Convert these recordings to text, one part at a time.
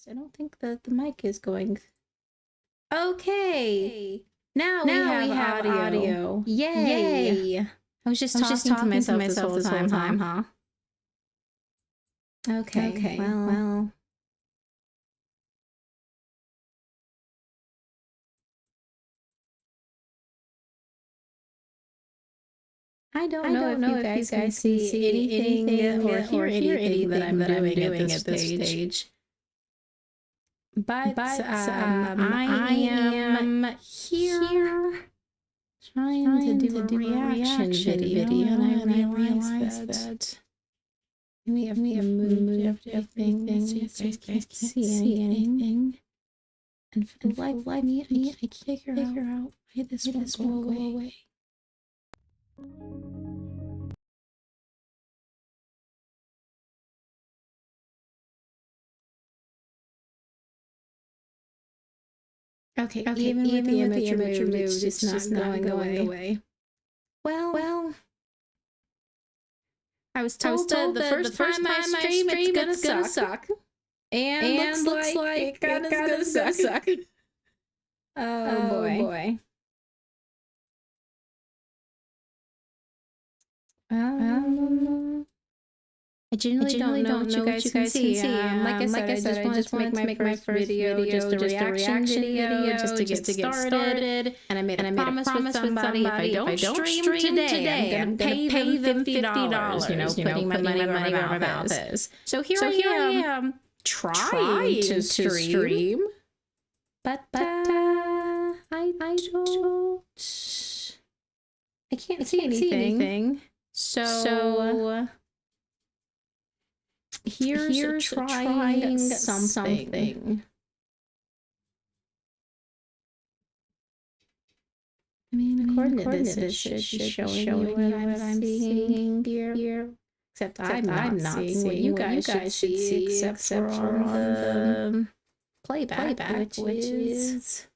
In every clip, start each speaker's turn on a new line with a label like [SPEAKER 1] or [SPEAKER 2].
[SPEAKER 1] I don't think that the mic is going. Okay. Now we have audio. Yay. I was just talking to myself this whole time, huh? Okay. Well. I don't know if you guys can see anything or hear anything that I'm doing at this stage. But I am here trying to do a reaction video, and I realized that we have moved everything so you guys can't see anything. And for the life of me, I can't figure out why this won't go away. Okay, even with the image removed, it's just not going away. Well, I was told that the first time I stream, it's gonna suck. And looks like it's gonna suck. Oh boy. I generally don't know what you guys can see. Like I said, I just wanted to make my first video just a reaction video, just to get started. And I made a promise with somebody, if I don't stream today, I'm gonna pay them $50, putting my money where my mouth is. So here I am, trying to stream, but I can't see anything. So here's trying something. I mean, according to this, it should be showing you what I'm seeing here. Except I'm not seeing what you guys should see, except for on the playback, which is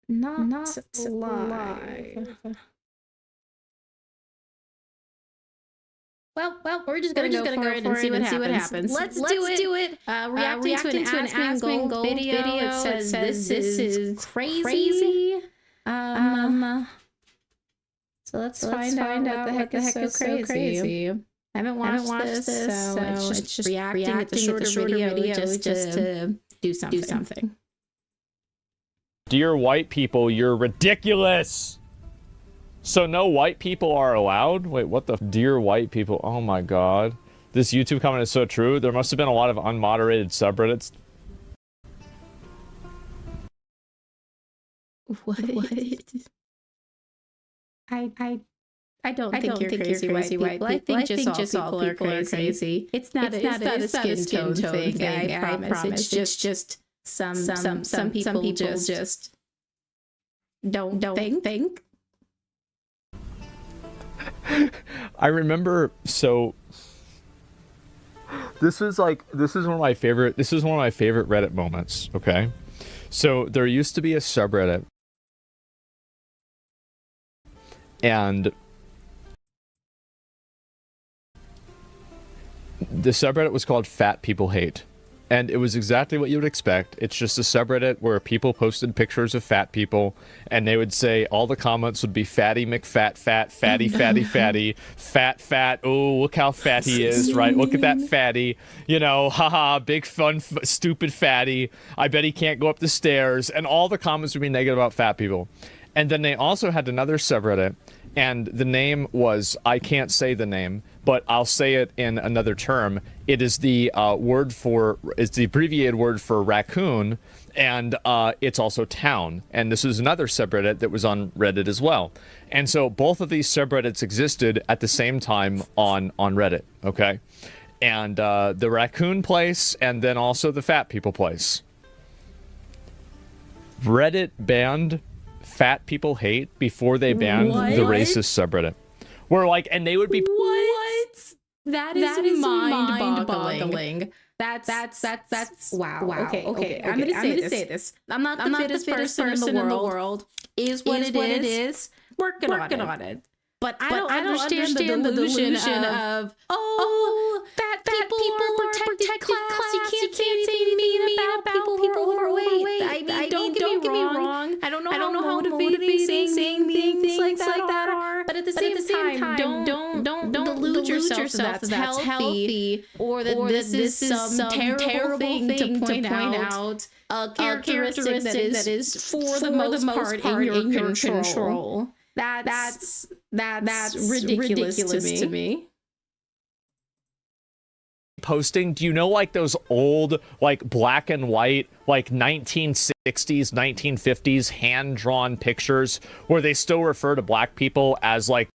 [SPEAKER 1] not live. Well, we're just gonna go for it and see what happens. Let's do it. Reacting to an Asmongold video. It says this is crazy. So let's find out what the heck is so crazy. I haven't watched this, so it's just reacting. It's a shorter video just to do something.
[SPEAKER 2] Dear white people, you're ridiculous. So no white people are allowed? Wait, what the? Dear white people. Oh my god. This YouTube comment is so true. There must have been a lot of unmoderated subreddits.
[SPEAKER 1] What? I don't think you're crazy white people. I think just all people are crazy. It's not a skin tone thing. I promise. It's just some people just don't think.
[SPEAKER 2] I remember, so this is one of my favorite Reddit moments, okay? So there used to be a subreddit, and the subreddit was called Fat People Hate. And it was exactly what you would expect. It's just a subreddit where people posted pictures of fat people, and they would say, all the comments would be fatty McFat, fat, fatty, fatty, fatty, fat, fat, oh, look how fat he is, right? Look at that fatty, you know, haha, big fun, stupid fatty. I bet he can't go up the stairs. And all the comments would be negative about fat people. And then they also had another subreddit, and the name was, I can't say the name, but I'll say it in another term. It is the it's the abbreviated word for raccoon, and it's also town. And this is another subreddit that was on Reddit as well. And so both of these subreddits existed at the same time on Reddit, okay? And the raccoon place, and then also the fat people place. Reddit banned Fat People Hate before they banned the racist subreddit. Where like, and they would be
[SPEAKER 1] what? That is mind-boggling. That's wow. Okay. I'm gonna say this. I'm not the fittest person in the world. Is what it is. Working on it. But I don't understand the delusion of fat people are protected class. You can't say mean about people who are overweight. I mean, don't get me wrong. I don't know how motivating saying things like that are. But at the same time, don't delude yourself that that's healthy, or that this is some terrible thing to point out. A characteristic that is for the most part in your control. That's ridiculous to me.
[SPEAKER 2] Posting, do you know like those old like black and white like 1960s 1950s hand-drawn pictures where they still refer to black people as like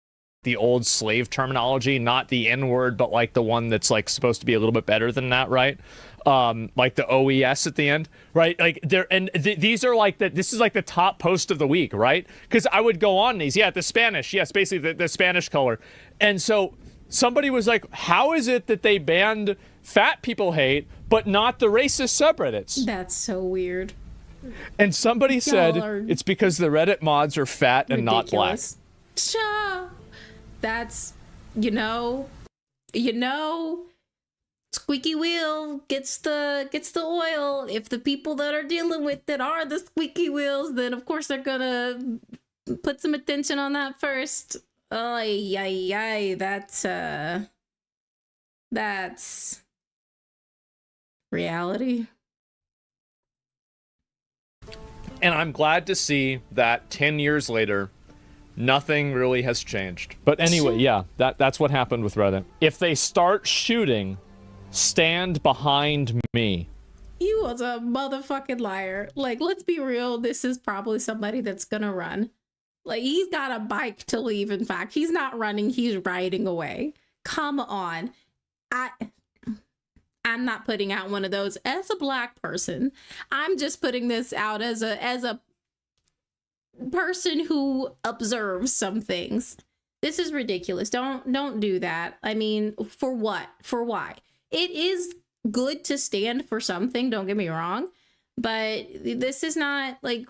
[SPEAKER 2] the old slave terminology, not the N-word, but like the one that's like supposed to be a little bit better than that, right? Like the OES at the end, right? Like there, and these are like this is like the top post of the week, right? Because I would go on these, the Spanish, yes, basically the Spanish color. And so somebody was like, how is it that they banned Fat People Hate, but not the racist subreddits?
[SPEAKER 1] That's so weird.
[SPEAKER 2] And somebody said it's because the Reddit mods are fat and not black.
[SPEAKER 1] That's, you know, squeaky wheel gets the oil. If the people that are dealing with it are the squeaky wheels, then of course they're gonna put some attention on that first. That's reality.
[SPEAKER 2] And I'm glad to see that 10 years later, nothing really has changed. But anyway, yeah, that's what happened with Reddit. If they start shooting, stand behind me.
[SPEAKER 1] You was a motherfucking liar. Like, let's be real. This is probably somebody that's gonna run. Like, he's got a bike to leave. In fact, he's not running. He's riding away. Come on. I'm not putting out one of those as a black person. I'm just putting this out as a person who observes some things. This is ridiculous. Don't do that. I mean, for what? For why? It is good to stand for something, don't get me wrong, but this is not like,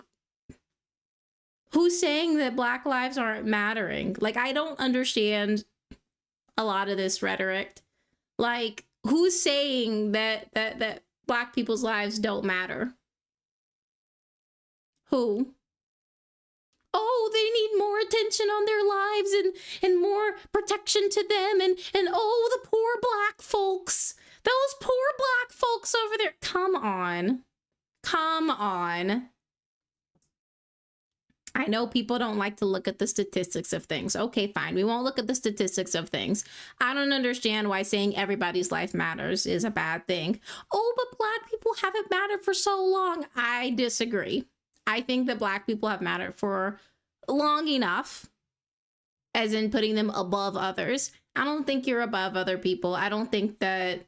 [SPEAKER 1] who's saying that Black lives aren't mattering? Like, I don't understand a lot of this rhetoric. Like, who's saying that Black people's lives don't matter? Who? Oh, they need more attention on their lives and more protection to them, and oh, the poor Black folks. Those poor Black folks over there. Come on. I know people don't like to look at the statistics of things. Okay, fine. We won't look at the statistics of things. I don't understand why saying everybody's life matters is a bad thing. Oh, but Black people haven't mattered for so long. I disagree. I think that Black people have mattered for long enough, as in putting them above others. I don't think you're above other people. I don't think that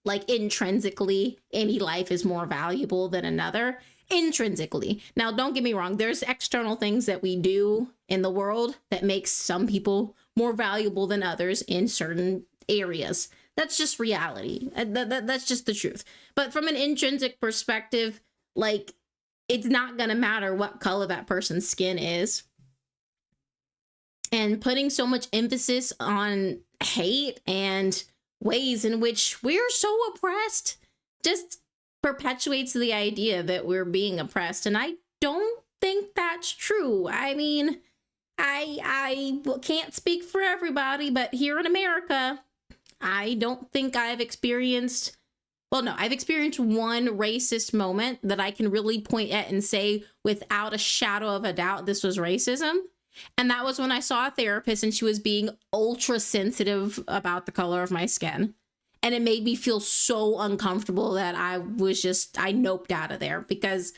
[SPEAKER 1] like intrinsically any life is more valuable than another. Intrinsically. Now, don't get me wrong. There's external things that we do in the world that makes some people more valuable than others in certain areas. That's just reality. That's just the truth. But from an intrinsic perspective, like, it's not going to matter what color that person's skin is. And putting so much emphasis on hate and ways in which we're so oppressed just perpetuates the idea that we're being oppressed. And I don't think that's true. I mean, I can't speak for everybody, but here in America, I don't think I've experienced, well, no, I've experienced one racist moment that I can really point at and say without a shadow of a doubt, this was racism. And that was when I saw a therapist and she was being ultra sensitive about the color of my skin. And it made me feel so uncomfortable that I noped out of there because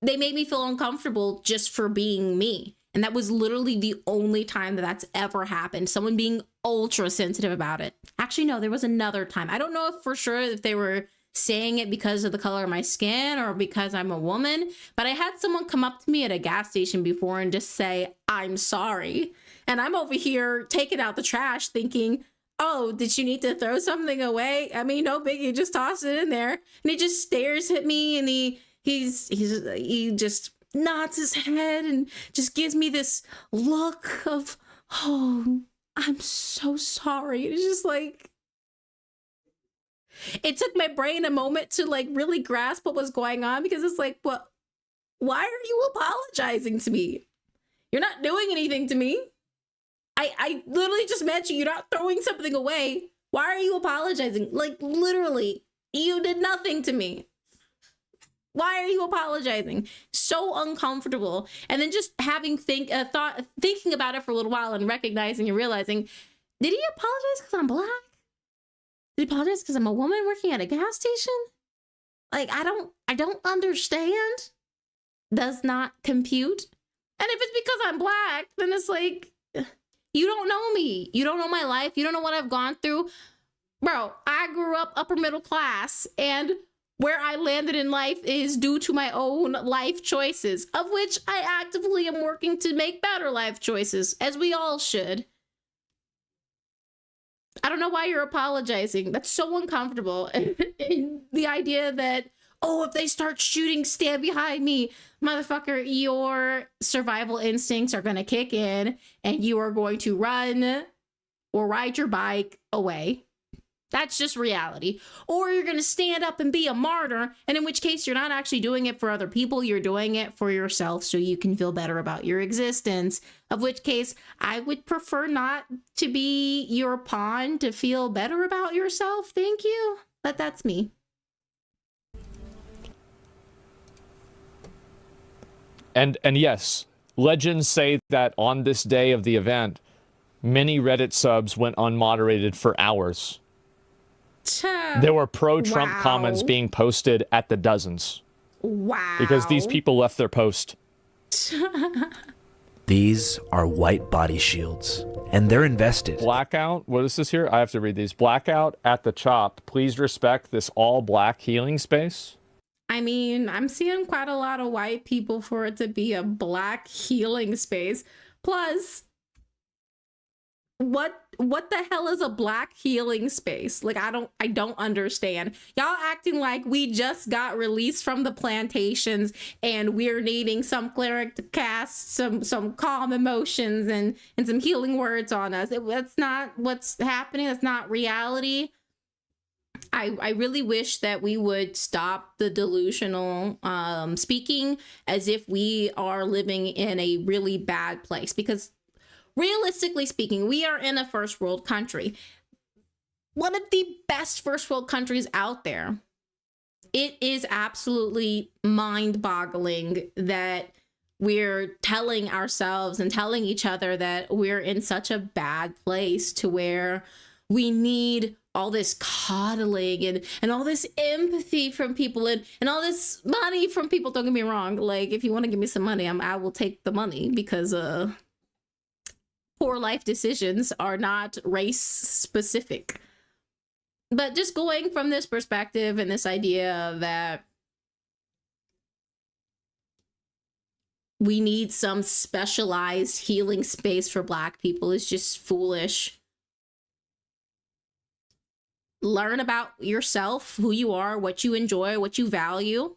[SPEAKER 1] they made me feel uncomfortable just for being me. And that was literally the only time that that's ever happened. Someone being ultra sensitive about it. Actually, no, there was another time. I don't know if for sure if they were saying it because of the color of my skin or because I'm a woman, but I had someone come up to me at a gas station before and just say, "I'm sorry." And I'm over here taking out the trash thinking, oh, did you need to throw something away? I mean, no biggie, just toss it in there. And he just stares at me and he just nods his head and just gives me this look of, oh, I'm so sorry. It's just like, it took my brain a moment to like really grasp what was going on because it's like, what? Why are you apologizing to me? You're not doing anything to me. I literally just met you. You're not throwing something away. Why are you apologizing? Like, literally, you did nothing to me. Why are you apologizing? So uncomfortable. And then just thinking about it for a little while and recognizing and realizing, did he apologize because I'm Black? Did he apologize because I'm a woman working at a gas station? Like, I don't understand. Does not compute. And if it's because I'm Black, then it's like, you don't know me. You don't know my life. You don't know what I've gone through. Bro, I grew up upper middle class, and where I landed in life is due to my own life choices, of which I actively am working to make better life choices, as we all should. I don't know why you're apologizing. That's so uncomfortable. And the idea that, oh, if they start shooting, stand behind me. Motherfucker, your survival instincts are going to kick in and you are going to run or ride your bike away. That's just reality. Or you're going to stand up and be a martyr, and in which case you're not actually doing it for other people. You're doing it for yourself so you can feel better about your existence. Of which case, I would prefer not to be your pawn to feel better about yourself. Thank you. But that's me.
[SPEAKER 2] And yes, legends say that on this day of the event, many Reddit subs went unmoderated for hours. There were pro-Trump comments being posted at the dozens.
[SPEAKER 1] Wow.
[SPEAKER 2] Because these people left their post.
[SPEAKER 3] These are white body shields, and they're invested.
[SPEAKER 2] Blackout, what is this here? I have to read these. Blackout at the Chopped. Please respect this all-black healing space.
[SPEAKER 1] I mean, I'm seeing quite a lot of white people for it to be a Black healing space. Plus, what the hell is a Black healing space? Like, I don't understand. Y'all acting like we just got released from the plantations and we're needing some cleric to cast some calm emotions and some healing words on us. That's not what's happening. That's not reality. I really wish that we would stop the delusional speaking as if we are living in a really bad place, because realistically speaking, we are in a first world country. One of the best first world countries out there. It is absolutely mind-boggling that we're telling ourselves and telling each other that we're in such a bad place to where we need all this coddling and all this empathy from people and all this money from people. Don't get me wrong. Like, if you want to give me some money, I will take the money, because poor life decisions are not race specific. But just going from this perspective and this idea that we need some specialized healing space for Black people is just foolish. Learn about yourself, who you are, what you enjoy, what you value.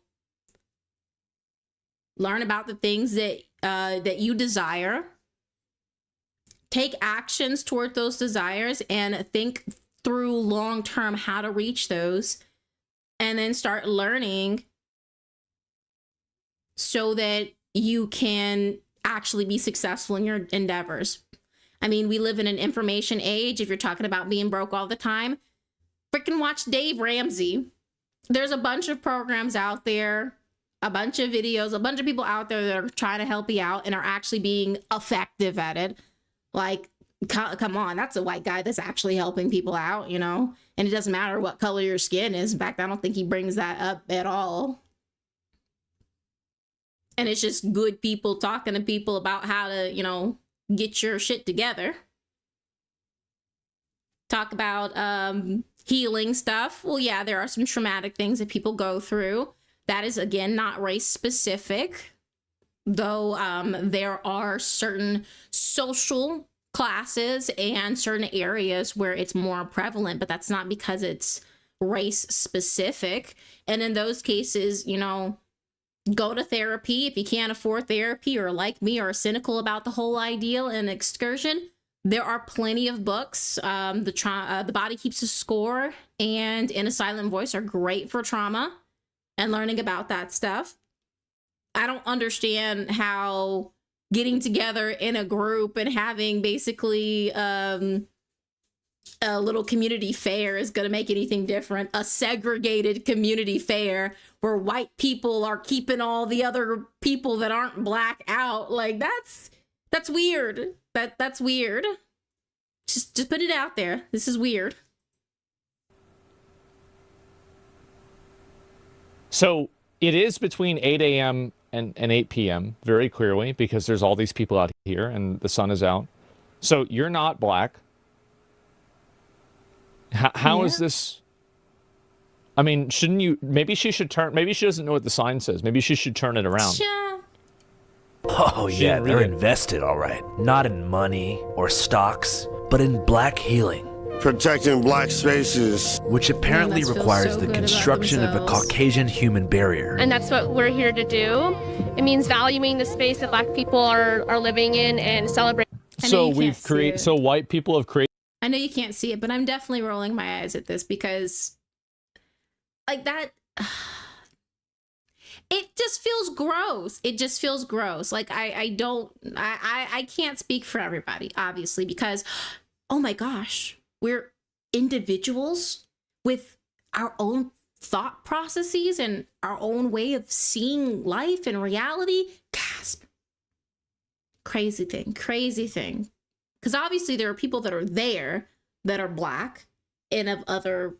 [SPEAKER 1] Learn about the things that you desire. Take actions toward those desires and think through long-term how to reach those, and then start learning so that you can actually be successful in your endeavors. I mean, we live in an information age. If you're talking about being broke all the time, freaking watch Dave Ramsey. There's a bunch of programs out there, a bunch of videos, a bunch of people out there that are trying to help you out and are actually being effective at it. Like, come on, that's a white guy that's actually helping people out, you know? And it doesn't matter what color your skin is. In fact, I don't think he brings that up at all. And it's just good people talking to people about how to, you know, get your shit together. Talk about healing stuff. Well, yeah, there are some traumatic things that people go through. That is, again, not race specific, though there are certain social classes and certain areas where it's more prevalent, but that's not because it's race specific. And in those cases, you know, go to therapy if you can't afford therapy, or like me, are cynical about the whole idea and excursion. There are plenty of books. The Body Keeps a Score and In a Silent Voice are great for trauma and learning about that stuff. I don't understand how getting together in a group and having basically a little community fair is going to make anything different. A segregated community fair where white people are keeping all the other people that aren't Black out. Like, that's weird. That's weird. Just put it out there. This is weird.
[SPEAKER 2] So it is between 8 a.m. and 8 p.m. very clearly, because there's all these people out here and the sun is out. So you're not Black. How is this? I mean, shouldn't you? Maybe she should turn. Maybe she doesn't know what the sign says. Maybe she should turn it around.
[SPEAKER 3] Oh, yeah, they're invested, all right. Not in money or stocks, but in Black healing.
[SPEAKER 4] Protecting Black spaces.
[SPEAKER 3] Which apparently requires the construction of a Caucasian human barrier.
[SPEAKER 5] And that's what we're here to do. It means valuing the space that Black people are living in and celebrating.
[SPEAKER 2] So white people have created.
[SPEAKER 1] I know you can't see it, but I'm definitely rolling my eyes at this, because like that, it just feels gross. It just feels gross. Like I can't speak for everybody, obviously, because, oh my gosh, we're individuals with our own thought processes and our own way of seeing life and reality. Gasp. Crazy thing. Because obviously there are people that are there that are Black and of other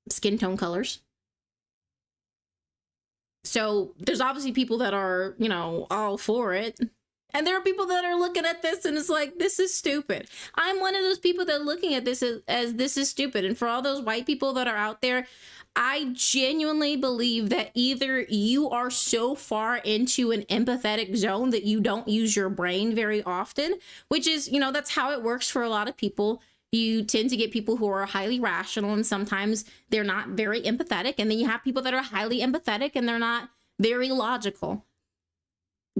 [SPEAKER 1] skin tone colors. So there's obviously people that are, you know, all for it. And there are people that are looking at this and it's like, this is stupid. I'm one of those people that are looking at this as this is stupid. And for all those white people that are out there, I genuinely believe that either you are so far into an empathetic zone that you don't use your brain very often, which is, you know, that's how it works for a lot of people. You tend to get people who are highly rational and sometimes they're not very empathetic. And then you have people that are highly empathetic and they're not very logical.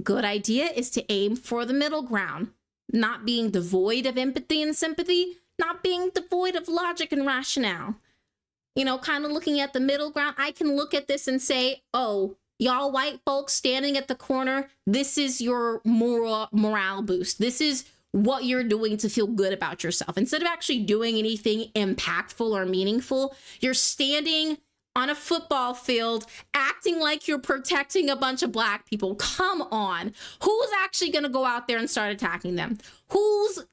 [SPEAKER 1] Good idea is to aim for the middle ground, not being devoid of empathy and sympathy, not being devoid of logic and rationale. You know, kind of looking at the middle ground. I can look at this and say, oh, y'all white folks standing at the corner, this is your morale boost. This is what you're doing to feel good about yourself. Instead of actually doing anything impactful or meaningful, you're standing on a football field acting like you're protecting a bunch of black people. Come on. Who's actually going to go out there and start attacking them? Who's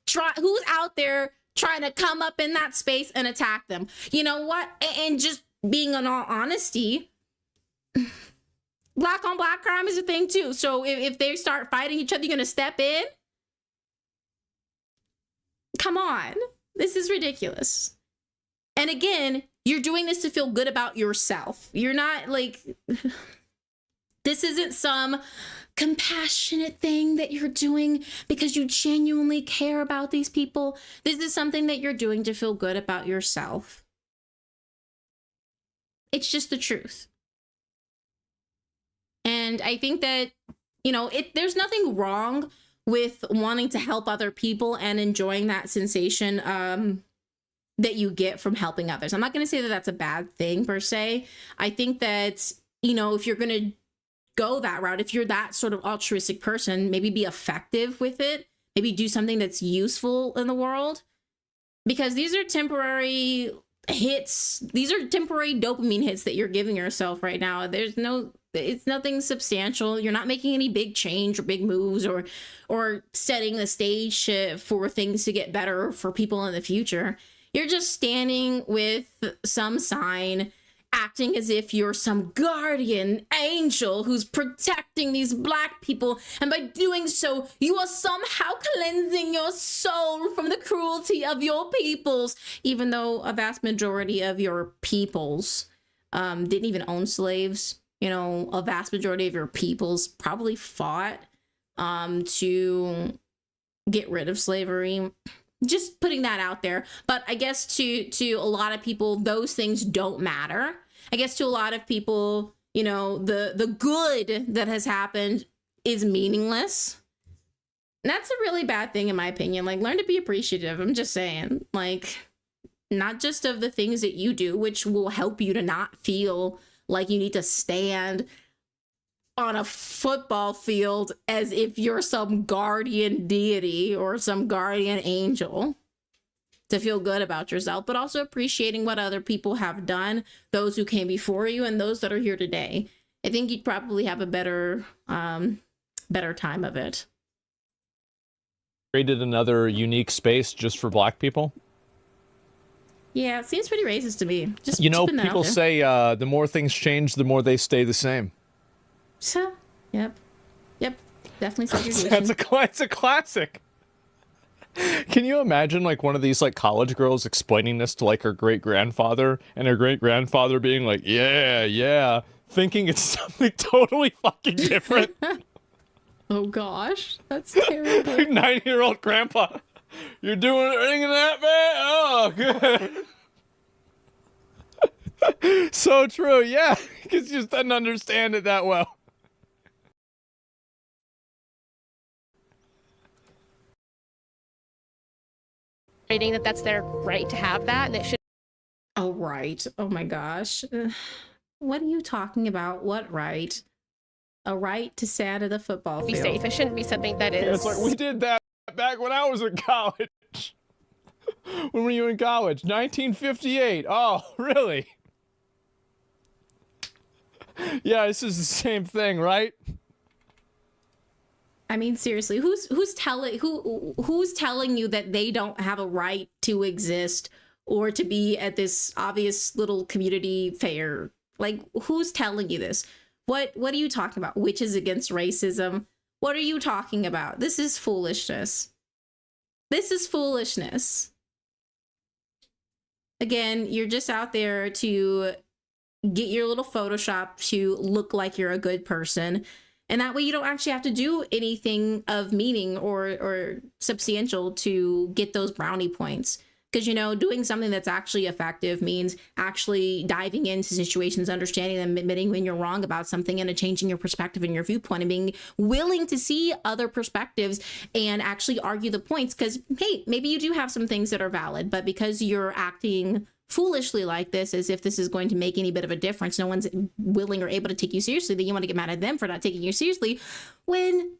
[SPEAKER 1] out there trying to come up in that space and attack them? You know what? And just being in all honesty, black on black crime is a thing too. So if they start fighting each other, you're going to step in? Come on. This is ridiculous. And again, you're doing this to feel good about yourself. You're not like, this isn't some compassionate thing that you're doing because you genuinely care about these people. This is something that you're doing to feel good about yourself. It's just the truth. And I think that, you know, there's nothing wrong with wanting to help other people and enjoying that sensation that you get from helping others. I'm not going to say that that's a bad thing per se. I think that, you know, if you're going to go that route, if you're that sort of altruistic person, maybe be effective with it, maybe do something that's useful in the world, because these are temporary hits. These are temporary dopamine hits that you're giving yourself right now. It's nothing substantial. You're not making any big change or big moves or setting the stage for things to get better for people in the future. You're just standing with some sign, acting as if you're some guardian angel who's protecting these black people. And by doing so, you are somehow cleansing your soul from the cruelty of your peoples, even though a vast majority of your peoples didn't even own slaves. You know, a vast majority of your peoples probably fought to get rid of slavery. Just putting that out there. But I guess to a lot of people, those things don't matter. I guess to a lot of people, you know, the good that has happened is meaningless. And that's a really bad thing in my opinion. Like, learn to be appreciative. I'm just saying, like, not just of the things that you do, which will help you to not feel like you need to stand on a football field as if you're some guardian deity or some guardian angel to feel good about yourself, but also appreciating what other people have done, those who came before you and those that are here today. I think you'd probably have a better time of it.
[SPEAKER 2] Created another unique space just for black people.
[SPEAKER 1] Yeah, it seems pretty racist to me. Just
[SPEAKER 2] you know, people say the more things change, the more they stay the same.
[SPEAKER 1] So, yep, definitely segregation.
[SPEAKER 2] It's a classic. Can you imagine like one of these like college girls explaining this to like her great grandfather, and her great grandfather being like, yeah, thinking it's something totally fucking different?
[SPEAKER 1] Oh gosh, that's terrible.
[SPEAKER 2] Like 90-year-old grandpa, you're doing anything in that, man? Oh, good. So true, yeah, because you just didn't understand it that well.
[SPEAKER 5] That that's their right to have that, and it should.
[SPEAKER 1] Oh, right. Oh my gosh. What are you talking about? What right? A right to stand at the football field.
[SPEAKER 5] Be safe. It shouldn't be something that is.
[SPEAKER 2] Yeah, it's like, we did that back when I was in college. When were you in college? 1958. Oh, really? Yeah, this is the same thing, right?
[SPEAKER 1] I mean, seriously, who's telling you that they don't have a right to exist or to be at this obvious little community fair? Like, who's telling you this? What are you talking about? Witches against racism? What are you talking about? This is foolishness. This is foolishness. Again, you're just out there to get your little Photoshop to look like you're a good person. And that way you don't actually have to do anything of meaning or substantial to get those brownie points. Because, you know, doing something that's actually effective means actually diving into situations, understanding them, admitting when you're wrong about something, and changing your perspective and your viewpoint, and being willing to see other perspectives and actually argue the points. Because, hey, maybe you do have some things that are valid, but because you're acting foolishly like this, as if this is going to make any bit of a difference, no one's willing or able to take you seriously, then you want to get mad at them for not taking you seriously, when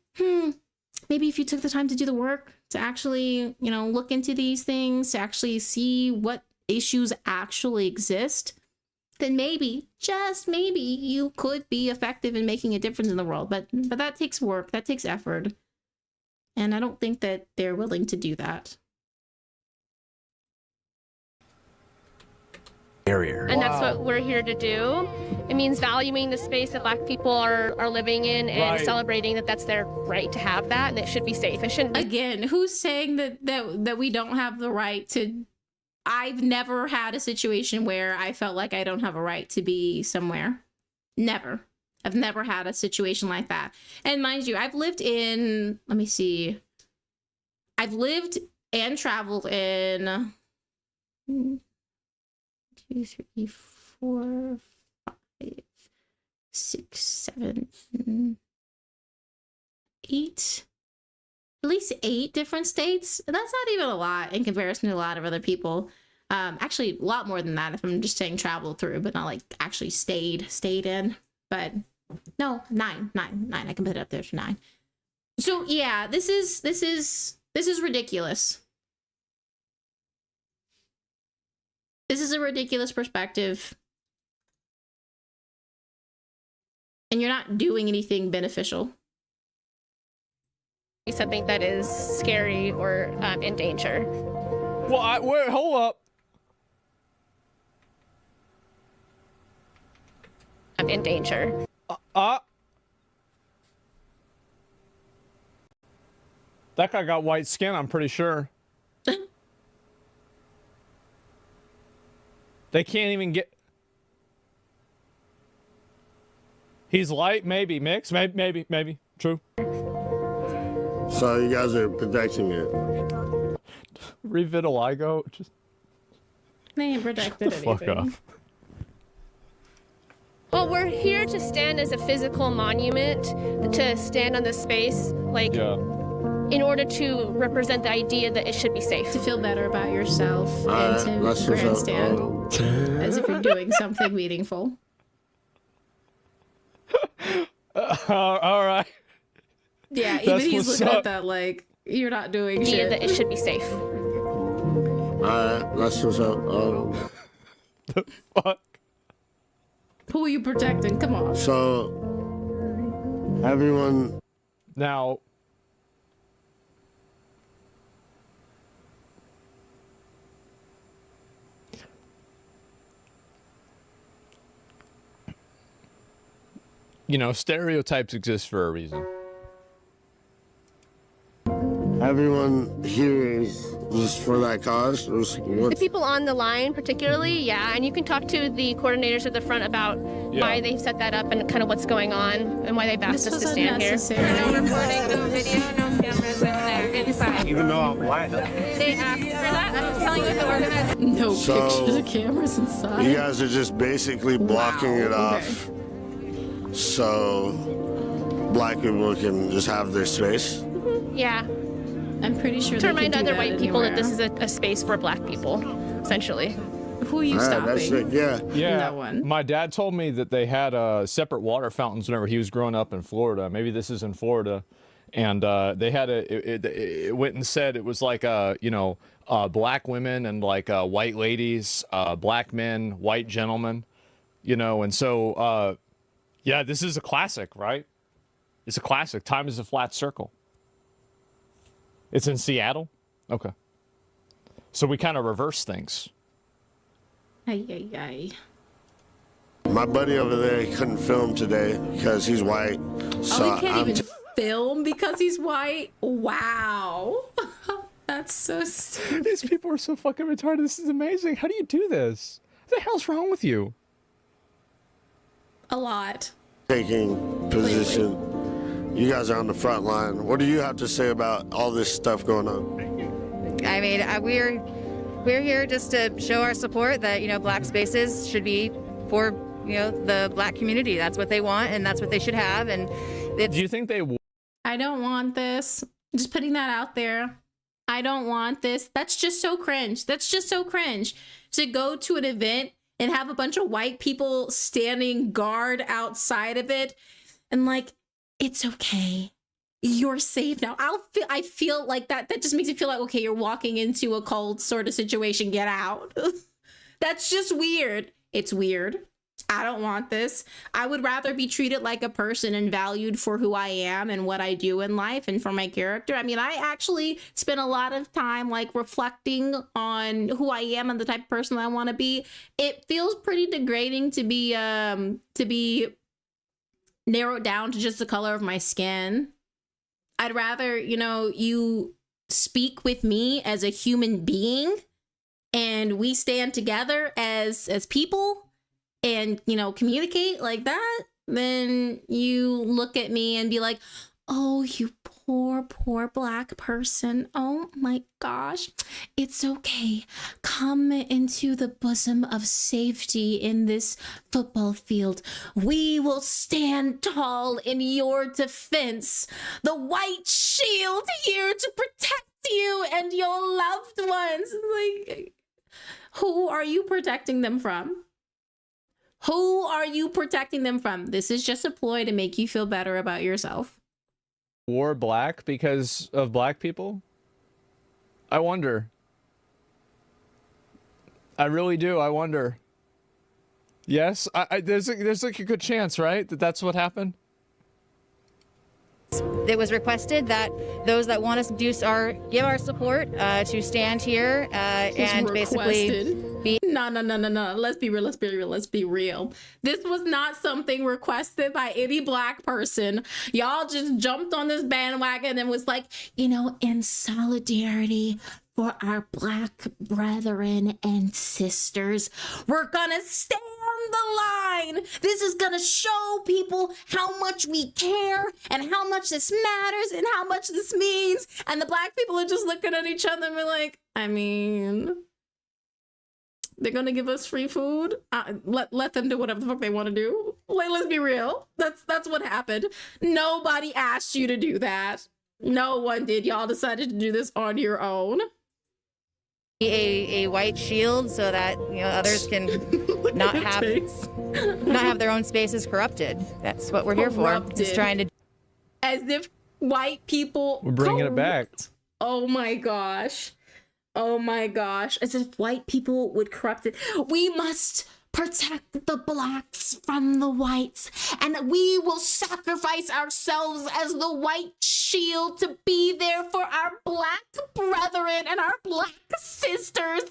[SPEAKER 1] maybe if you took the time to do the work to actually, you know, look into these things, to actually see what issues actually exist, then maybe, just maybe, you could be effective in making a difference in the world. But that takes work, that takes effort. And I don't think that they're willing to do that.
[SPEAKER 5] And that's what we're here to do. It means valuing the space that Black people are living in and celebrating that that's their right to have that, and it should be safe. It shouldn't be.
[SPEAKER 1] Again, who's saying that we don't have the right to... I've never had a situation where I felt like I don't have a right to be somewhere. Never. I've never had a situation like that. And mind you, I've lived in... Let me see. I've lived and traveled in... 2, 3, 4, 5, 6, 7, 8, at least 8 different states. And that's not even a lot in comparison to a lot of other people. Actually, a lot more than that if I'm just saying traveled through, but not like actually stayed in. But no, 9. I can put it up there to 9. So yeah, this is ridiculous. This is a ridiculous perspective. And you're not doing anything beneficial.
[SPEAKER 5] Something that is scary or in danger.
[SPEAKER 2] Well, wait, hold up.
[SPEAKER 5] In danger.
[SPEAKER 2] That guy got white skin, I'm pretty sure. They can't even get... He's light, maybe. Mixed, maybe. True.
[SPEAKER 4] So you guys are protecting it.
[SPEAKER 2] Revitiligo? Just...
[SPEAKER 1] They ain't protected anything.
[SPEAKER 2] Fuck off.
[SPEAKER 5] Well, we're here to stand as a physical monument, to stand on this space, like, in order to represent the idea that it should be safe.
[SPEAKER 1] To feel better about yourself and to grandstand as if you're doing something meaningful.
[SPEAKER 2] All right.
[SPEAKER 1] Yeah, even he's looking at that like, you're not doing shit.
[SPEAKER 5] That it should be safe.
[SPEAKER 4] That's what's up.
[SPEAKER 2] The fuck?
[SPEAKER 1] Who are you protecting? Come on.
[SPEAKER 4] So, everyone...
[SPEAKER 2] Now... You know, stereotypes exist for a reason.
[SPEAKER 4] Everyone here is just for that cause?
[SPEAKER 5] The people on the line particularly, yeah, and you can talk to the coordinators at the front about why they've set that up and kind of what's going on and why they've asked us to stand here.
[SPEAKER 6] No recording, no video, no cameras in there, inside.
[SPEAKER 4] Even though I'm white.
[SPEAKER 6] They asked for that, I'm just telling you the organizer.
[SPEAKER 1] No pictures of cameras inside.
[SPEAKER 4] You guys are just basically blocking it off so Black people can just have their space?
[SPEAKER 5] Yeah.
[SPEAKER 1] I'm pretty sure
[SPEAKER 5] to remind other white people that this is a space for Black people, essentially.
[SPEAKER 1] Who are you stopping?
[SPEAKER 2] Yeah.
[SPEAKER 1] No one.
[SPEAKER 2] My dad told me that they had separate water fountains whenever he was growing up in Florida. Maybe this is in Florida. And they had it went and said it was like, you know, Black women and like white ladies, Black men, white gentlemen, you know. And so, yeah, this is a classic, right? It's a classic. Time is a flat circle. It's in Seattle? Okay. So we kind of reverse things.
[SPEAKER 1] Ay.
[SPEAKER 4] My buddy over there couldn't film today because he's white. So
[SPEAKER 1] he can't even film because he's white? Wow. That's so stupid.
[SPEAKER 2] These people are so fucking retarded. This is amazing. How do you do this? What the hell's wrong with you?
[SPEAKER 1] A lot.
[SPEAKER 4] Taking position. You guys are on the front line. What do you have to say about all this stuff going on?
[SPEAKER 7] I mean, we're here just to show our support that, you know, Black spaces should be for, you know, the Black community. That's what they want and that's what they should have. And
[SPEAKER 2] do you think they...
[SPEAKER 1] I don't want this. Just putting that out there. I don't want this. That's just so cringe. That's just so cringe. To go to an event and have a bunch of white people standing guard outside of it and like, it's okay. You're safe now. I feel like that just makes me feel like, okay, you're walking into a cold sort of situation. Get out. That's just weird. It's weird. I don't want this. I would rather be treated like a person and valued for who I am and what I do in life and for my character. I mean, I actually spend a lot of time like reflecting on who I am and the type of person I want to be. It feels pretty degrading to be narrowed down to just the color of my skin. I'd rather, you know, you speak with me as a human being and we stand together as people and, you know, communicate like that, then you look at me and be like, oh, you poor black person. Oh my gosh, it's okay. Come into the bosom of safety in this football field. We will stand tall in your defense. The white shield here to protect you and your loved ones. Like, who are you protecting them from? Who are you protecting them from? This is just a ploy to make you feel better about yourself.
[SPEAKER 2] Wore black because of black people? I wonder. I really do. I wonder. Yes, there's like a good chance, right? That's what happened.
[SPEAKER 7] It was requested that those that want us to give our support to stand here and basically be.
[SPEAKER 1] No. Let's be real. This was not something requested by any black person. Y'all just jumped on this bandwagon and was like, you know, in solidarity for our black brethren and sisters, we're gonna stand the line. This is gonna show people how much we care and how much this matters and how much this means. And the black people are just looking at each other and be like, I mean, they're gonna give us free food. Let them do whatever the fuck they want to do. Like, let's be real. That's what happened. Nobody asked you to do that. No one did. Y'all decided to do this on your own.
[SPEAKER 7] A white shield so that, you know, others can not have their own spaces corrupted. That's what we're here for. Just trying to.
[SPEAKER 1] As if white people.
[SPEAKER 2] We're bringing it back.
[SPEAKER 1] Oh my gosh. As if white people would corrupt it. We must protect the blacks from the whites, and we will sacrifice ourselves as the white shield to be there for our black brethren and our black sisters.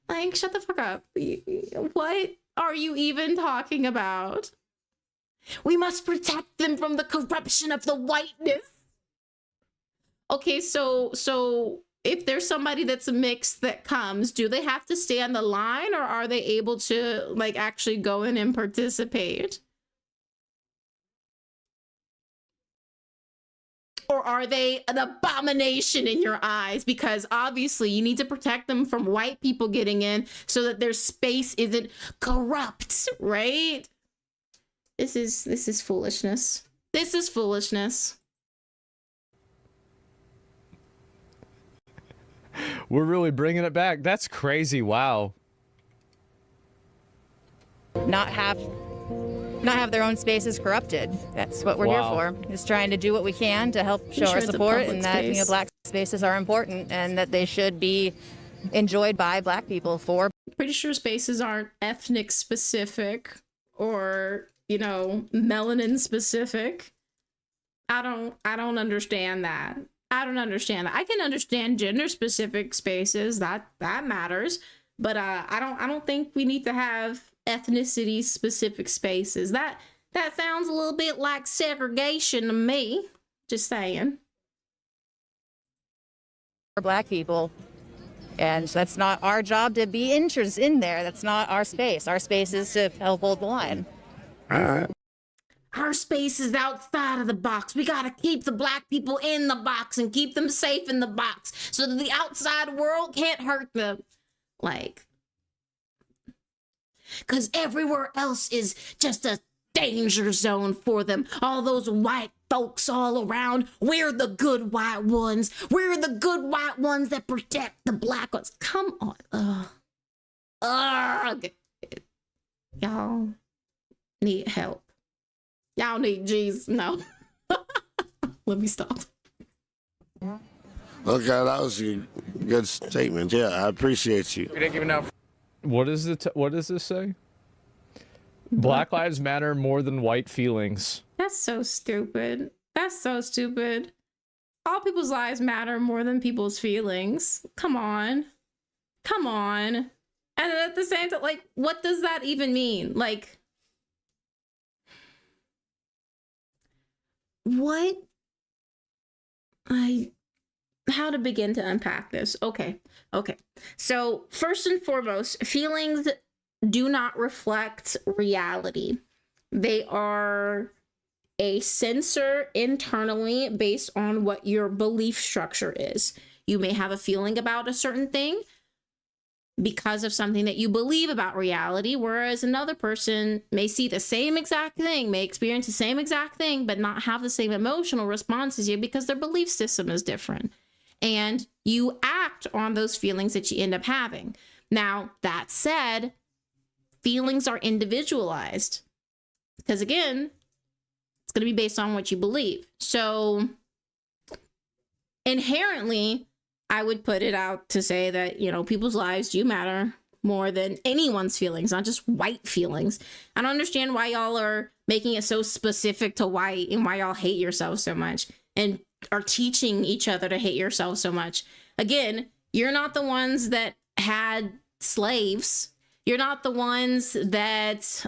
[SPEAKER 1] Like, shut the fuck up. What are you even talking about? We must protect them from the corruption of the whiteness. Okay, so if there's somebody that's mixed that comes, do they have to stay on the line, or are they able to like actually go in and participate? Or are they an abomination in your eyes? Because obviously you need to protect them from white people getting in so that their space isn't corrupt, right? This is foolishness. This is foolishness.
[SPEAKER 2] We're really bringing it back. That's crazy. Wow.
[SPEAKER 7] Not have their own spaces corrupted. That's what we're here for. Just trying to do what we can to help show our support, and that, you know, black spaces are important and that they should be enjoyed by black people for.
[SPEAKER 1] Pretty sure spaces aren't ethnic specific or, you know, melanin specific. I don't understand that. I don't understand that. I can understand gender specific spaces, that matters, but I don't think we need to have ethnicity specific spaces. That sounds a little bit like segregation to me. Just saying.
[SPEAKER 7] For black people, and that's not our job to be interested in there. That's not our space. Our space is to help hold the line.
[SPEAKER 1] Our space is outside of the box. We gotta keep the black people in the box and keep them safe in the box so that the outside world can't hurt them. Like, because everywhere else is just a danger zone for them. All those white folks all around. We're the good white ones. We're the good white ones that protect the black ones. Come on. Y'all need help. Y'all need Jesus. No. Let me stop.
[SPEAKER 4] Okay, that was a good statement. Yeah, I appreciate you.
[SPEAKER 2] We didn't even know. What does this say? Black lives matter more than white feelings.
[SPEAKER 1] That's so stupid. That's so stupid. All people's lives matter more than people's feelings. Come on. Come on. And then at the same time, like, what does that even mean? Like, what? How to begin to unpack this? Okay. So first and foremost, feelings do not reflect reality. They are a sensor internally based on what your belief structure is. You may have a feeling about a certain thing because of something that you believe about reality, whereas another person may see the same exact thing, may experience the same exact thing, but not have the same emotional response as you because their belief system is different. And you act on those feelings that you end up having. Now, that said, feelings are individualized because, again, it's going to be based on what you believe. So inherently, I would put it out to say that, you know, people's lives do matter more than anyone's feelings, not just white feelings. I don't understand why y'all are making it so specific to white and why y'all hate yourselves so much and are teaching each other to hate yourselves so much. Again, you're not the ones that had slaves. You're not the ones that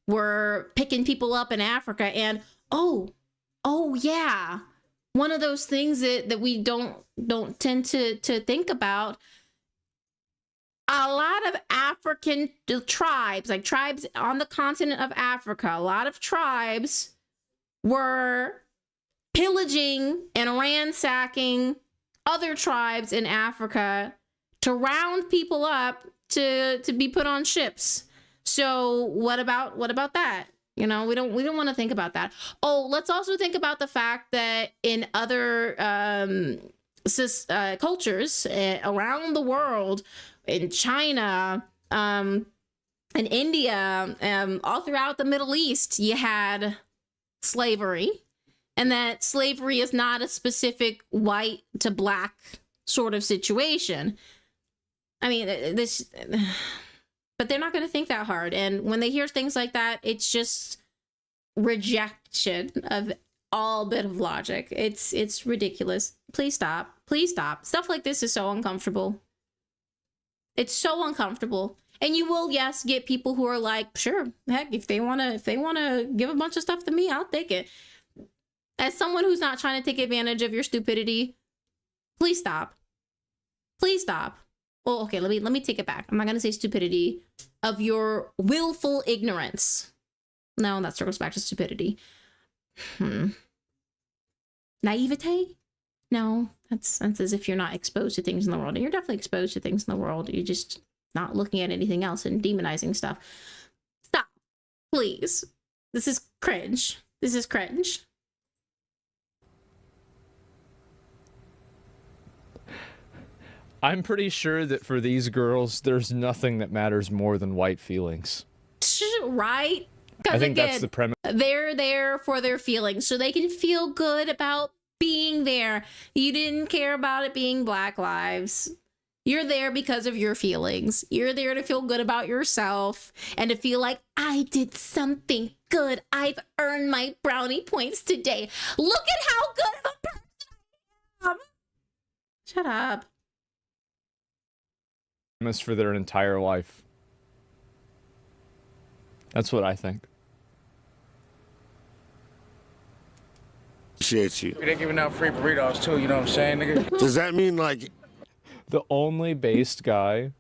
[SPEAKER 1] were picking people up in Africa. And oh yeah, one of those things that we don't tend to think about. A lot of African tribes, like tribes on the continent of Africa, a lot of tribes were pillaging and ransacking other tribes in Africa to round people up to be put on ships. So what about that? You know, we don't want to think about that. Oh, let's also think about the fact that in other cultures around the world, in China, in India, all throughout the Middle East, you had slavery, and that slavery is not a specific white to black sort of situation. I mean, but they're not going to think that hard. And when they hear things like that, it's just rejection of all bit of logic. It's ridiculous. Please stop. Please stop. Stuff like this is so uncomfortable. It's so uncomfortable. And you will, yes, get people who are like, sure, heck, if they wanna give a bunch of stuff to me, I'll take it. As someone who's not trying to take advantage of your stupidity, please stop. Please stop. Well, okay, let me take it back. I'm not gonna say stupidity, of your willful ignorance. No, that circles back to stupidity. Naivete? No, that's as if you're not exposed to things in the world. And you're definitely exposed to things in the world. You're just not looking at anything else and demonizing stuff. Stop, please. This is cringe. This is cringe.
[SPEAKER 2] I'm pretty sure that for these girls, there's nothing that matters more than white feelings.
[SPEAKER 1] Right?
[SPEAKER 2] I think
[SPEAKER 1] again,
[SPEAKER 2] that's the premise.
[SPEAKER 1] They're there for their feelings, so they can feel good about being there. You didn't care about it being Black Lives. You're there because of your feelings. You're there to feel good about yourself and to feel like, I did something good. I've earned my brownie points today. Look at how good of a person I am. Shut up.
[SPEAKER 2] For their entire life. That's what I think.
[SPEAKER 4] Appreciate you.
[SPEAKER 8] They giving out free burritos too, you know what I'm saying, nigga?
[SPEAKER 4] Does that mean like
[SPEAKER 2] The only based guy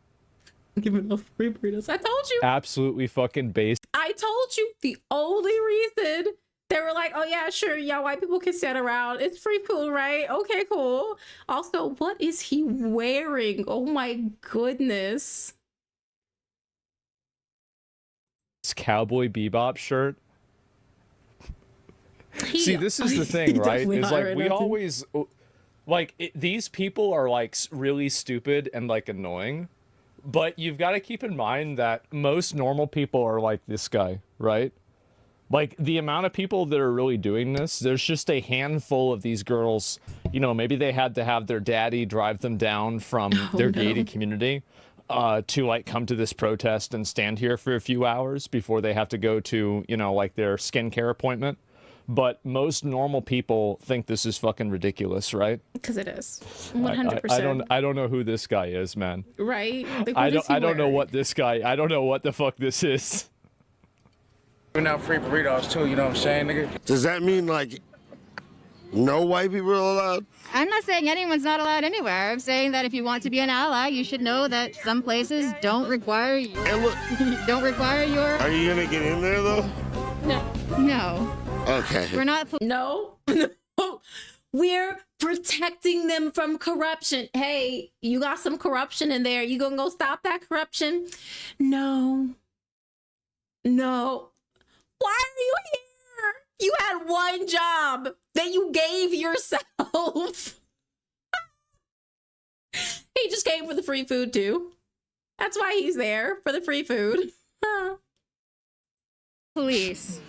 [SPEAKER 1] Giving out free burritos. I told you.
[SPEAKER 2] absolutely fucking based.
[SPEAKER 1] I told you the only reason they were like, oh yeah, sure, y'all white people can sit around. It's free food, right? Okay, cool. Also, what is he wearing? Oh my goodness.
[SPEAKER 2] This Cowboy Bebop shirt. See, this is the
[SPEAKER 1] He
[SPEAKER 2] thing, right?
[SPEAKER 1] definitely
[SPEAKER 2] Is
[SPEAKER 1] not
[SPEAKER 2] like
[SPEAKER 1] right
[SPEAKER 2] we
[SPEAKER 1] now, too.
[SPEAKER 2] always like these people are like really stupid and like annoying, but you've got to keep in mind that most normal people are like this guy, right? Like the amount of people that are really doing this, there's just a handful of these girls, you know, maybe they had to have their daddy drive them down from their gated community. to like come to this protest and stand here for a few hours before they have to go to, you know, like their skincare appointment. But most normal people think this is fucking ridiculous, right?
[SPEAKER 1] Because it is. 100%.
[SPEAKER 2] I don't know who this guy is, man.
[SPEAKER 1] Right? Like,
[SPEAKER 2] I don't know what this guy, I don't know what the fuck this is.
[SPEAKER 8] Giving out free burritos too, you know what I'm saying, nigga?
[SPEAKER 4] Does that mean like no white people are allowed?
[SPEAKER 7] I'm not saying anyone's not allowed anywhere. I'm saying that if you want to be an ally, you should know that some places don't require you.
[SPEAKER 4] And look,
[SPEAKER 7] Don't require your.
[SPEAKER 4] are you gonna get in there though?
[SPEAKER 7] No.
[SPEAKER 4] Okay.
[SPEAKER 7] We're not.
[SPEAKER 1] No. We're protecting them from corruption. Hey, you got some corruption in there. You gonna go stop that corruption? No. Why are you here? You had one job that you gave yourself. He just came for the free food too. That's why he's there, for the free food.
[SPEAKER 7] Police.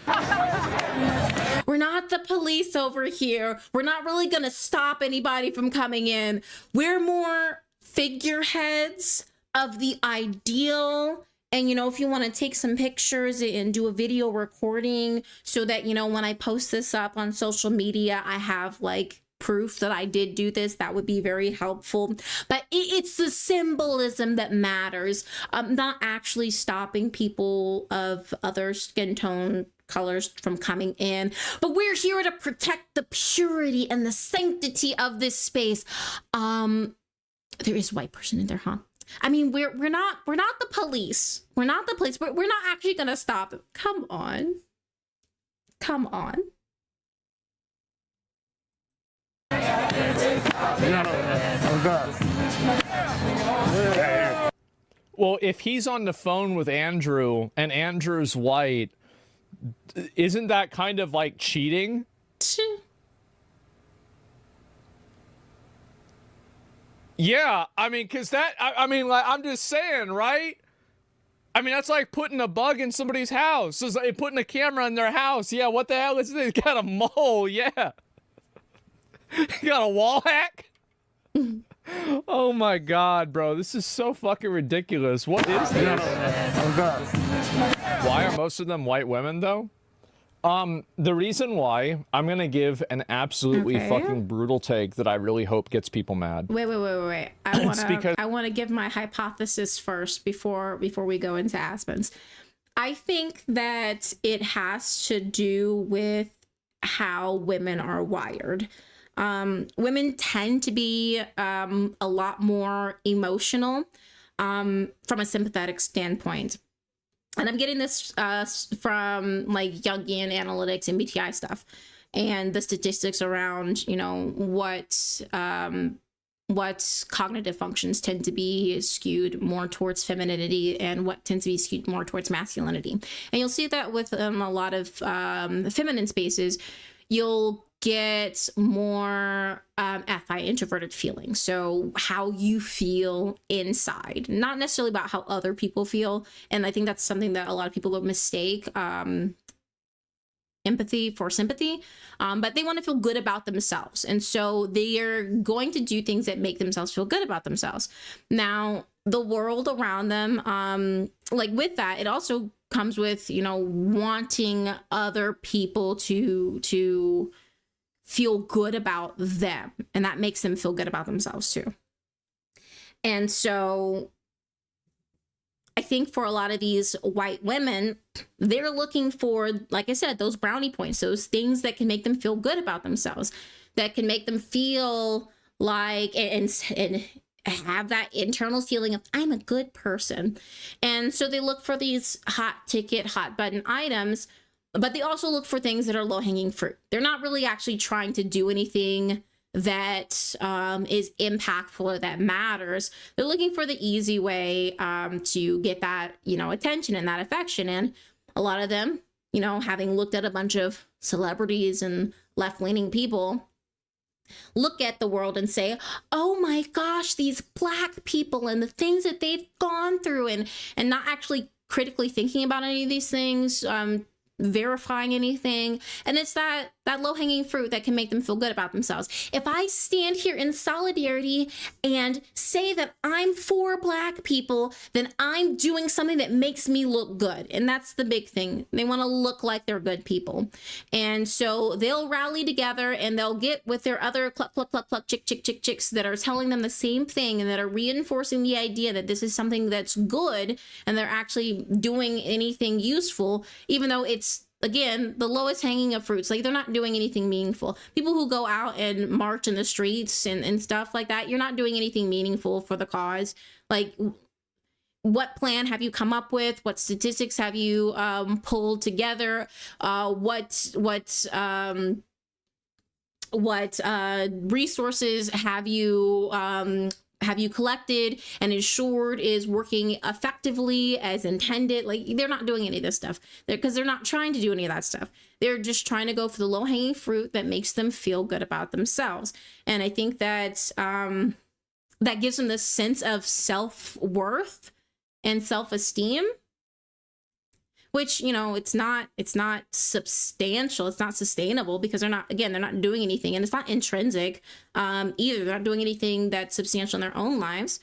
[SPEAKER 1] We're not the police over here. We're not really gonna stop anybody from coming in. We're more figureheads of the ideal. And, you know, if you want to take some pictures and do a video recording so that, you know, when I post this up on social media, I have like proof that I did do this, that would be very helpful. But it's the symbolism that matters. Not actually stopping people of other skin tone colors from coming in, but we're here to protect the purity and the sanctity of this space. There is a white person in there, huh? I mean, we're not the police. We're not the police. We're not actually gonna stop them. Come on.
[SPEAKER 2] Well, if he's on the phone with Andrew and Andrew's white, isn't that kind of like cheating? Yeah, I mean, because that, I mean, like, I'm just saying, right? I mean, that's like putting a bug in somebody's house. It's like putting a camera in their house. Yeah, what the hell is this? Got a mole, yeah. You got a wall hack? Oh my god, bro. This is so fucking ridiculous. What is this? Why are most of them white women, though? The reason why, I'm gonna give an absolutely fucking brutal take that I really hope gets people mad.
[SPEAKER 1] Wait. I wanna give my hypothesis first before we go into Aspen's. I think that it has to do with how women are wired. Women tend to be a lot more emotional from a sympathetic standpoint. And I'm getting this from like Jungian analytics and MBTI stuff and the statistics around, you know, what cognitive functions tend to be skewed more towards femininity and what tends to be skewed more towards masculinity. And you'll see that with a lot of feminine spaces, you'll get more FI, introverted feelings. So how you feel inside, not necessarily about how other people feel. And I think that's something that a lot of people will mistake empathy for sympathy, but they want to feel good about themselves. And so they are going to do things that make themselves feel good about themselves. Now, the world around them, like with that, it also comes with, you know, wanting other people to feel good about them, and that makes them feel good about themselves too. And so I think for a lot of these white women, they're looking for, like I said, those brownie points, those things that can make them feel good about themselves, that can make them feel like and have that internal feeling of I'm a good person. And so they look for these hot ticket, hot button items, but they also look for things that are low hanging fruit. They're not really actually trying to do anything that is impactful or that matters. They're looking for the easy way to get that, you know, attention and that affection. And a lot of them, you know, having looked at a bunch of celebrities and left-leaning people, look at the world and say, oh my gosh, these Black people and the things that they've gone through, and not actually critically thinking about any of these things, verifying anything. And it's that that low-hanging fruit that can make them feel good about themselves. If I stand here in solidarity and say that I'm for Black people, then I'm doing something that makes me look good. And that's the big thing. They want to look like they're good people. And so they'll rally together and they'll get with their other cluck, cluck, cluck, cluck, chicks that are telling them the same thing and that are reinforcing the idea that this is something that's good and they're actually doing anything useful, even though it's, again, the lowest hanging of fruits. Like, they're not doing anything meaningful. People who go out and march in the streets and stuff like that, you're not doing anything meaningful for the cause. Like, what plan have you come up with? What statistics have you pulled together? What resources have you collected and ensured is working effectively as intended? Like, they're not doing any of this stuff because they're not trying to do any of that stuff. They're just trying to go for the low-hanging fruit that makes them feel good about themselves. And I think that that gives them this sense of self-worth and self-esteem, which, you know, it's not substantial, it's not sustainable, because they're not doing anything, and it's not intrinsic either. They're not doing anything that's substantial in their own lives.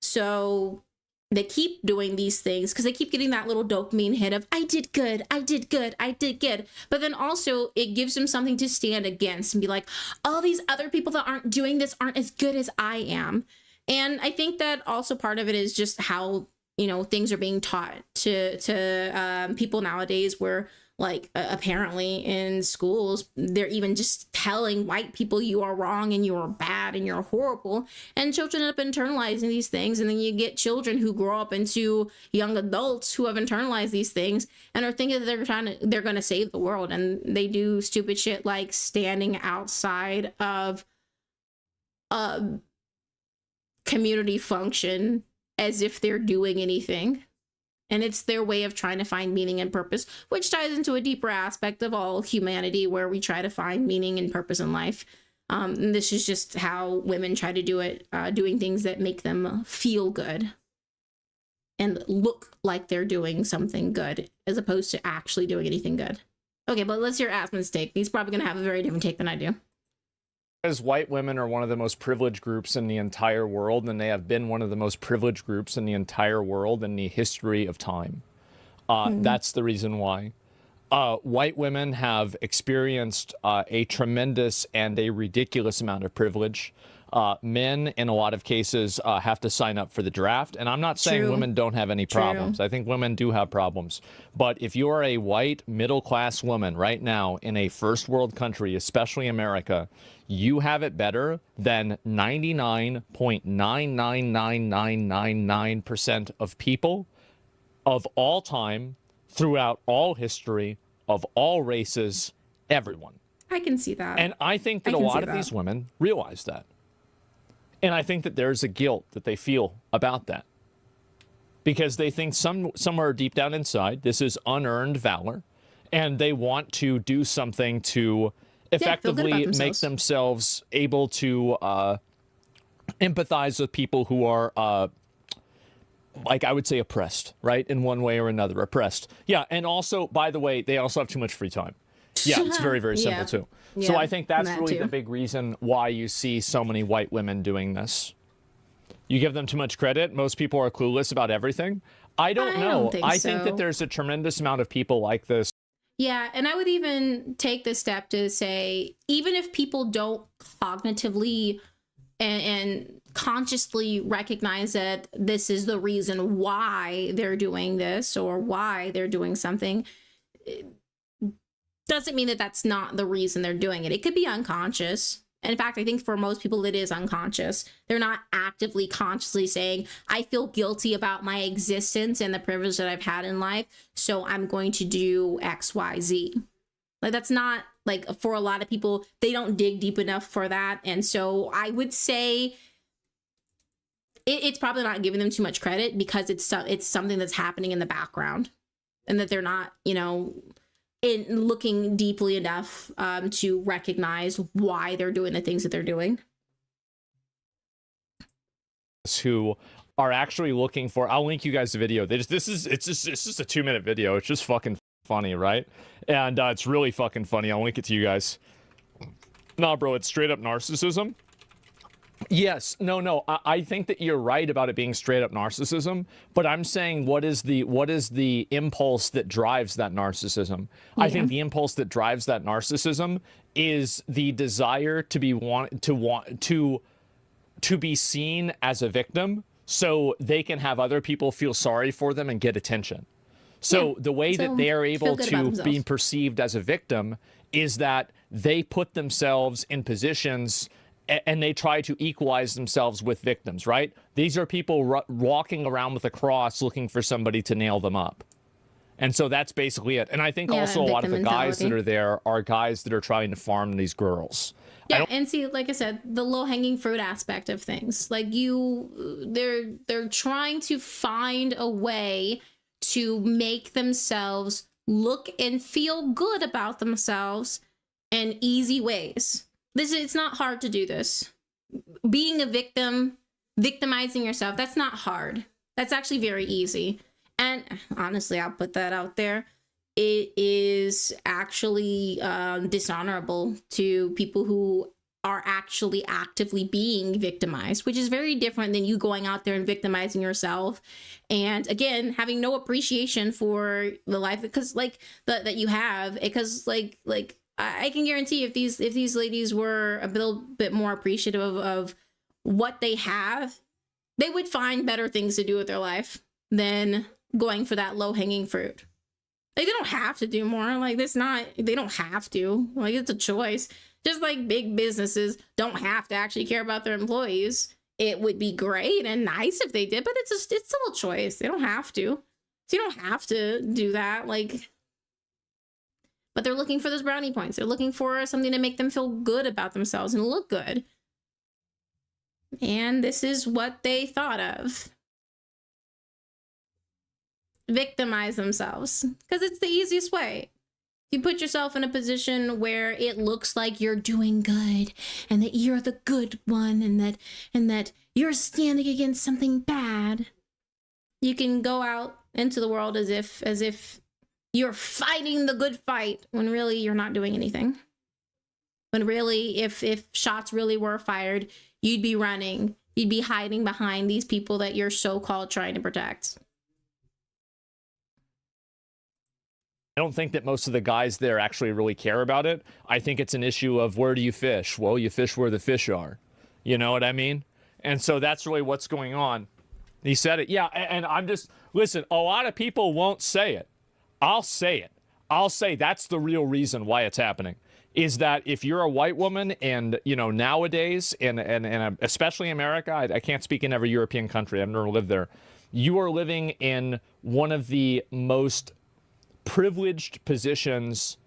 [SPEAKER 1] So they keep doing these things because they keep getting that little dopamine hit of, I did good, I did good, I did good. But then also it gives them something to stand against and be like, all these other people that aren't doing this aren't as good as I am. And I think that also part of it is just how, you know, things are being taught to people nowadays, where, like, apparently in schools, they're even just telling white people you are wrong and you are bad and you're horrible. And children end up internalizing these things. And then you get children who grow up into young adults who have internalized these things and are thinking that they're going to save the world. And they do stupid shit like standing outside of a community function as if they're doing anything. And it's their way of trying to find meaning and purpose, which ties into a deeper aspect of all humanity, where we try to find meaning and purpose in life. And this is just how women try to do it, doing things that make them feel good and look like they're doing something good, as opposed to actually doing anything good. Okay, but let's hear Aspen's take. He's probably going to have a very different take than I do.
[SPEAKER 2] Because white women are one of the most privileged groups in the entire world, and they have been one of the most privileged groups in the entire world in the history of time. That's the reason why. White women have experienced a tremendous and a ridiculous amount of privilege. Men, in a lot of cases, have to sign up for the draft. And I'm not saying women don't have any problems. I think women do have problems. But if you're a white middle-class woman right now in a first world country, especially America, you have it better than 99.999999% of people of all time, throughout all history, of all races, everyone.
[SPEAKER 1] I can see that.
[SPEAKER 2] And I think that a lot of these women realize that. And I think that there's a guilt that they feel about that, because they think somewhere deep down inside, this is unearned valor, and they want to do something to effectively make themselves able to empathize with people who are, like, I would say, oppressed, right? In one way or another, oppressed. Yeah, and also, by the way, they also have too much free time. Yeah, it's very, very simple, too. So I think that's really the big reason why you see so many white women doing this. You give them too much credit. Most people are clueless about everything. I don't know. I think that there's a tremendous amount of people like this.
[SPEAKER 1] Yeah, and I would even take the step to say, even if people don't cognitively and consciously recognize that this is the reason why they're doing this or why they're doing something, doesn't mean that that's not the reason they're doing it. It could be unconscious. And in fact, I think for most people, it is unconscious. They're not actively, consciously saying, I feel guilty about my existence and the privilege that I've had in life, so I'm going to do X, Y, Z. Like, that's not, like, for a lot of people, they don't dig deep enough for that. And so I would say it's probably not giving them too much credit, because it's something that's happening in the background, and that they're not, you know, looking deeply enough to recognize why they're doing the things that they're doing.
[SPEAKER 2] Who are actually looking for, I'll link you guys the video. It's just a 2-minute video. It's just fucking funny, right? And it's really fucking funny. I'll link it to you guys. Nah, bro, it's straight up narcissism. Yes, no, I think that you're right about it being straight up narcissism, but I'm saying what is the impulse that drives that narcissism? Yeah. I think the impulse that drives that narcissism is the desire to be seen as a victim so they can have other people feel sorry for them and get attention. So the way that they are able to be perceived as a victim is that they put themselves in positions and they try to equalize themselves with victims, right? These are people walking around with a cross looking for somebody to nail them up. And so that's basically it. And I think also a lot of the guys that are there are guys that are trying to farm these girls.
[SPEAKER 1] Yeah, and see, like I said, the low-hanging fruit aspect of things. Like they're trying to find a way to make themselves look and feel good about themselves in easy ways. It's not hard to do this. Being a victim, victimizing yourself, that's not hard. That's actually very easy. And honestly, I'll put that out there. It is actually dishonorable to people who are actually actively being victimized, which is very different than you going out there and victimizing yourself. And again, having no appreciation for the life because like that you have, because like I can guarantee if these ladies were a little bit more appreciative of what they have, they would find better things to do with their life than going for that low-hanging fruit. Like, they don't have to do more. Like, they don't have to. Like, it's a choice. Just like big businesses don't have to actually care about their employees. It would be great and nice if they did, but it's still a choice. They don't have to. So you don't have to do that. Like, but they're looking for those brownie points. They're looking for something to make them feel good about themselves and look good. And this is what they thought of. Victimize themselves. Because it's the easiest way. You put yourself in a position where it looks like you're doing good and that you're the good one and that you're standing against something bad. You can go out into the world as if you're fighting the good fight when really you're not doing anything. When really, if shots really were fired, you'd be running. You'd be hiding behind these people that you're so-called trying to protect.
[SPEAKER 2] I don't think that most of the guys there actually really care about it. I think it's an issue of where do you fish? Well, you fish where the fish are. You know what I mean? And so that's really what's going on. He said it. Yeah, and I'm just, listen, a lot of people won't say it. I'll say it. I'll say that's the real reason why it's happening. Is that if you're a white woman and, you know, nowadays, and especially America, I can't speak in every European country, I've never lived there, you are living in one of the most privileged positions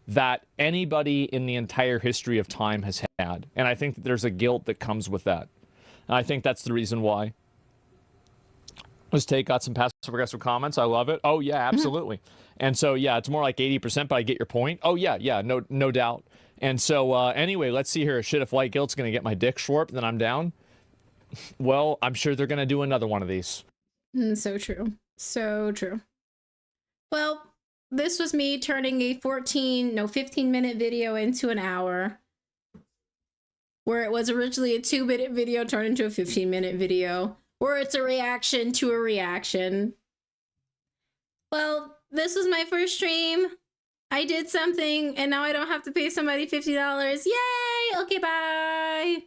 [SPEAKER 2] that anybody in the entire history of time has had. And I think that there's a guilt that comes with that. And I think that's the reason why. Let's got some passive-aggressive comments. I love it. Oh, yeah, absolutely. And so, yeah, it's more like 80%, but I get your point. Oh, yeah, no doubt. And so, anyway, let's see here. Shit, if white guilt's going to get my dick shorped, then I'm down. Well, I'm sure they're going to do another one of these.
[SPEAKER 1] So true. So true. Well, this was me turning a 15-minute video into an hour. Where it was originally a 2-minute video turned into a 15-minute video. Or it's a reaction to a reaction. Well, this was my first stream. I did something, and now I don't have to pay somebody $50. Yay! Okay, bye!